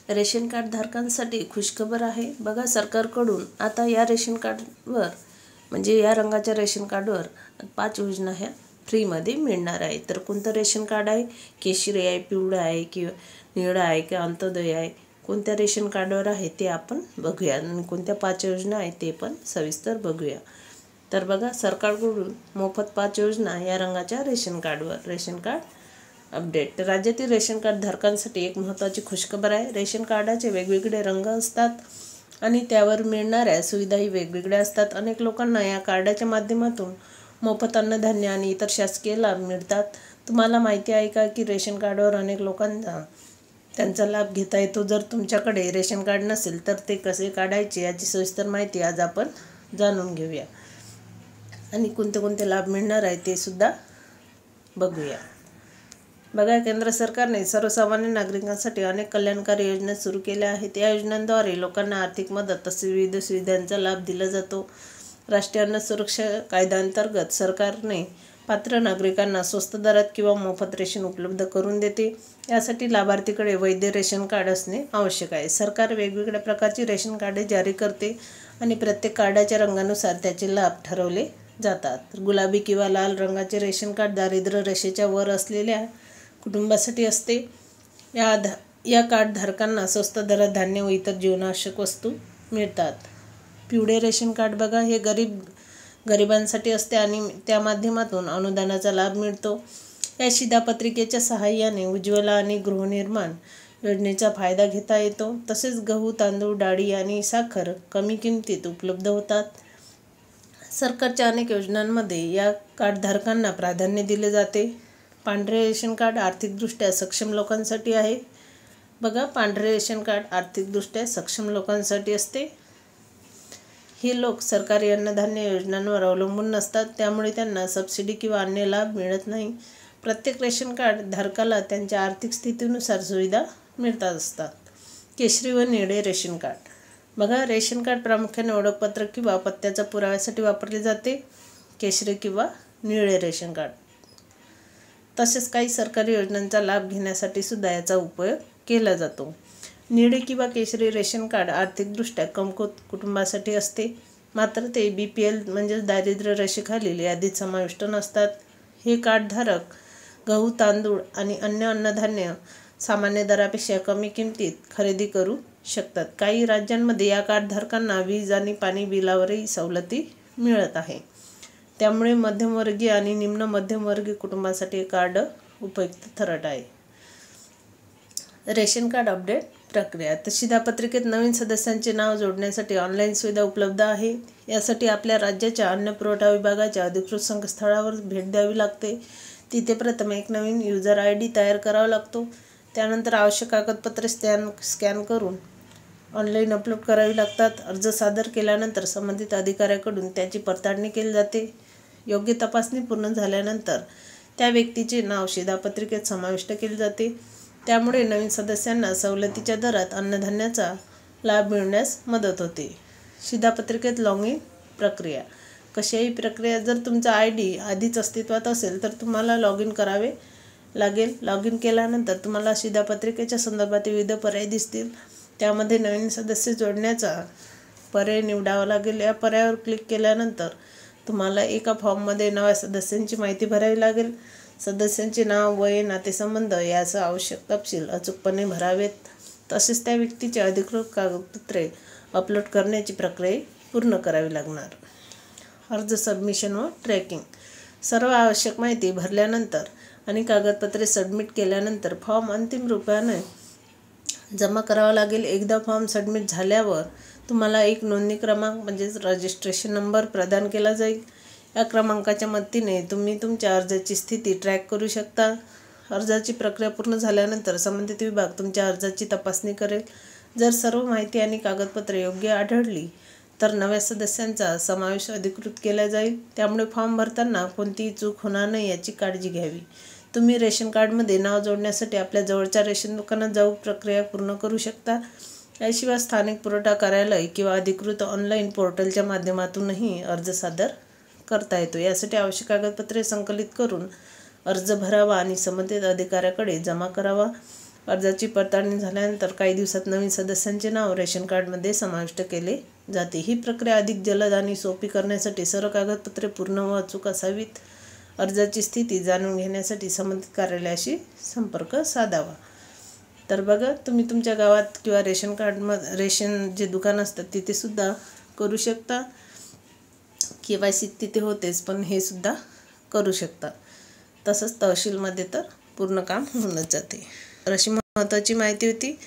Ration card धारकांसाठी खुशखबर आहे। बघा, सरकारकडून आता या रेशन कार्डवर म्हणजे या रंगाच्या रेशन कार्डवर 5 योजना ह्या फ्रीमध्ये मिळणार आहे। तर कोणतं रेशन कार्ड आहे? केशरी आहे, पिवळं आहे किंवा निळं आहे की अंत्योदय आहे? कोणत्या रेशन कार्डवर आहे ते आपण बघूया आणि कोणत्या 5 योजना आहेत ते पण सविस्तर बघूया। तर बघा, सरकारकडून मोफत 5 योजना या रंगाच्या रेशन कार्डवर। Ration card update. राज्यातील रेशन कार्ड धारकांसाठी एक महत्त्वाची खुशखबर आहे। रेशन कार्डाचे वेगवेगळे रंग असतात आणि त्यावर मिळणाऱ्या सुविधाही वेगवेगळ्या असतात। अनेक लोकांना या कार्डाच्या माध्यमातून मोफत अन्नधान्य आणि इतर शासकीय लाभ मिळतात। तुम्हाला माहिती आहे का की रेशन कार्डवर अनेक लोकांना त्यांचा लाभ घेता येतो। जर तुमच्याकडे रेशन कार्ड नसेल तर ते कसे काढायचे याची सविस्तर माहिती आज आपण जाणून घेऊया आणि कोणते कोणते लाभ मिळणार आहे ते सुद्धा बघूया। बघा, केंद्र सरकारने सर्वसामान्य नागरिकांसाठी अनेक कल्याणकारी योजना सुरू केल्या आहेत। या योजनांद्वारे लोकांना आर्थिक मदत तसेच विविध सुविधांचा लाभ दिला जातो। राष्ट्रीय अन्न सुरक्षा कायद्याअंतर्गत सरकारने पात्र नागरिकांना स्वस्त दरात किंवा मोफत रेशन उपलब्ध करून देते। यासाठी लाभार्थीकडे वैध रेशन कार्ड असणे आवश्यक आहे। सरकार वेगवेगळ्या प्रकारची रेशन कार्डे जारी करते आणि प्रत्येक कार्डाच्या रंगानुसार त्याचे लाभ ठरवले जातात। गुलाबी किंवा लाल रंगाचे रेशन कार्ड दारिद्र्य रेषेच्या वर असलेल्या कुटुंबासाठी असते। या कार्ड धारकांना स्वस्त दरात धान्य व इतर जीवनावश्यक वस्तू मिळतात। पिवळे रेशन कार्ड बघा, हे गरिबांसाठी असते आणि त्या माध्यमातून अनुदानाचा लाभ मिळतो। या शिधापत्रिकेच्या सहाय्याने उज्ज्वला आणि गृहनिर्माण योजनेचा फायदा घेता येतो। तसेच गहू, तांदूळ, डाळी आणि साखर कमी किमतीत उपलब्ध होतात। सरकारच्या अनेक योजनांमध्ये या कार्ड धारकांना प्राधान्य दिले जाते। पांढरे रेशन कार्ड आर्थिकदृष्ट्या सक्षम लोकांसाठी आहे। बघा, पांढरे रेशन कार्ड आर्थिकदृष्ट्या सक्षम लोकांसाठी असते। हे लोक सरकारी अन्नधान्य योजनांवर अवलंबून नसतात, त्यामुळे त्यांना सबसिडी किंवा अन्य लाभ मिळत नाही। प्रत्येक रेशन कार्ड धारकाला त्यांच्या आर्थिक स्थितीनुसार सुविधा मिळतात असतात। केशरी व निळे रेशन कार्ड बघा, रेशन कार्ड प्रामुख्याने ओळखपत्र किंवा पत्त्याच्या पुराव्यासाठी वापरले जाते। केशरी किंवा निळे रेशन कार्ड तसेच काही सरकारी योजनांचा लाभ घेण्यासाठी सुद्धा याचा उपयोग केला जातो। निळे किंवा केशरी रेशन कार्ड आर्थिकदृष्ट्या कमकुवत कुटुंबासाठी असते, मात्र ते BPL म्हणजेच दारिद्र्य रेषेखालील यादीत समाविष्ट नसतात। हे कार्ड धारक गहू, तांदूळ आणि अन्य अन्नधान्य सामान्य दरापेक्षा कमी किमतीत खरेदी करू शकतात। काही राज्यांमध्ये या कार्ड धारकांना वीज आणि पाणी बिलावरही सवलती मिळत आहे। त्यामुळे मध्यमवर्गीय आणि निम्न मध्यमवर्गीय कुटुंबासाठी हे कार्ड उपयुक्त ठरत आहे। रेशन कार्ड अपडेट प्रक्रिया। तर शिधापत्रिकेत नवीन सदस्यांचे नाव जोडण्यासाठी ऑनलाईन सुविधा उपलब्ध आहे। यासाठी आपल्या राज्याच्या अन्न पुरवठा विभागाच्या अधिकृत संकेतस्थळावर भेट द्यावी लागते। तिथे प्रथम एक नवीन युजर ID तयार करावा लागतो। त्यानंतर आवश्यक कागदपत्रे स्कॅन करून ऑनलाईन अपलोड करावी लागतात। अर्ज सादर केल्यानंतर संबंधित अधिकाऱ्याकडून त्याची पडताळणी केली जाते। योग्य तपासणी पूर्ण झाल्यानंतर त्या व्यक्तीचे नाव शिधापत्रिकेत समाविष्ट केले जाते। त्यामुळे नवीन सदस्यांना सवलतीच्या दरात अन्नधान्याचा लाभ मिळण्यास मदत होते। शिधापत्रिकेत लॉग इन प्रक्रिया कशी आहे ही प्रक्रिया? जर तुमचा ID आधीच अस्तित्वात असेल तर तुम्हाला लॉग इन करावे लागेल। लॉग इन केल्यानंतर तुम्हाला शिधापत्रिकेच्या संदर्भात विविध पर्याय दिसतील। त्यामध्ये नवीन सदस्य जोडण्याचा पर्याय निवडावा लागेल। या पर्यायावर क्लिक केल्यानंतर तुम्हाला एका फॉर्ममध्ये नव्या सदस्यांची माहिती भरावी लागेल। सदस्यांचे नाव, वय, नातेसंबंध यासह आवश्यक तपशील अचूकपणे भरावेत। तसेच त्या व्यक्तीची अधिकृत कागदपत्रे अपलोड करण्याची प्रक्रिया पूर्ण करावी लागणार। अर्ज सबमिशन व ट्रॅकिंग सर्व आवश्यक माहिती भरल्यानंतर आणि कागदपत्रे सबमिट केल्यानंतर फॉर्म अंतिम रूपाने जमा करावा लागेल। एकदा फॉर्म सबमिट झाल्यावर तुम्हाला एक नोंदणी क्रमांक म्हणजेच रजिस्ट्रेशन नंबर प्रदान केला जाईल। या क्रमांकाच्या मदतीने तुम्ही तुमच्या अर्जाची स्थिती ट्रॅक करू शकता। अर्जाची प्रक्रिया पूर्ण झाल्यानंतर संबंधित विभाग तुमच्या अर्जाची तपासणी करेल। जर सर्व माहिती आणि कागदपत्रे योग्य आढळली तर नव्या सदस्यांचा समावेश अधिकृत केला जाईल। त्यामुळे फॉर्म भरताना कोणतीही चूक होणार नाही याची काळजी घ्यावी। तुम्ही रेशन कार्डमध्ये नाव जोडण्यासाठी आपल्या जवळच्या रेशन दुकानात जाऊन प्रक्रिया पूर्ण करू शकता। याशिवाय स्थानिक पुरवठा कार्यालय किंवा अधिकृत ऑनलाईन पोर्टलच्या माध्यमातूनही अर्ज सादर करता येतो। यासाठी आवश्यक कागदपत्रे संकलित करून अर्ज भरावा आणि संबंधित अधिकाऱ्याकडे जमा करावा। अर्जाची पडताळणी झाल्यानंतर काही दिवसात नवीन सदस्यांचे नाव रेशन कार्डमध्ये समाविष्ट केले जाते. ही प्रक्रिया अधिक जलद आणि सोपी करण्यासाठी सर्व कागदपत्रे पूर्ण व अचूक असावीत. अर्जाची स्थिती जाणून घेण्यासाठी संबंधित कार्यालयाशी संपर्क साधावा. तर बघा, तुम्ही तुमच्या गावात किंवा रेशन जे दुकान असतात तिथे सुद्धा करू शकता. KYC तिथे होतेच, पण हे सुद्धा करू शकता. तसंच तहसीलमध्ये तर पूर्ण काम होऊनच जाते. तर अशी महत्त्वाची माहिती होती.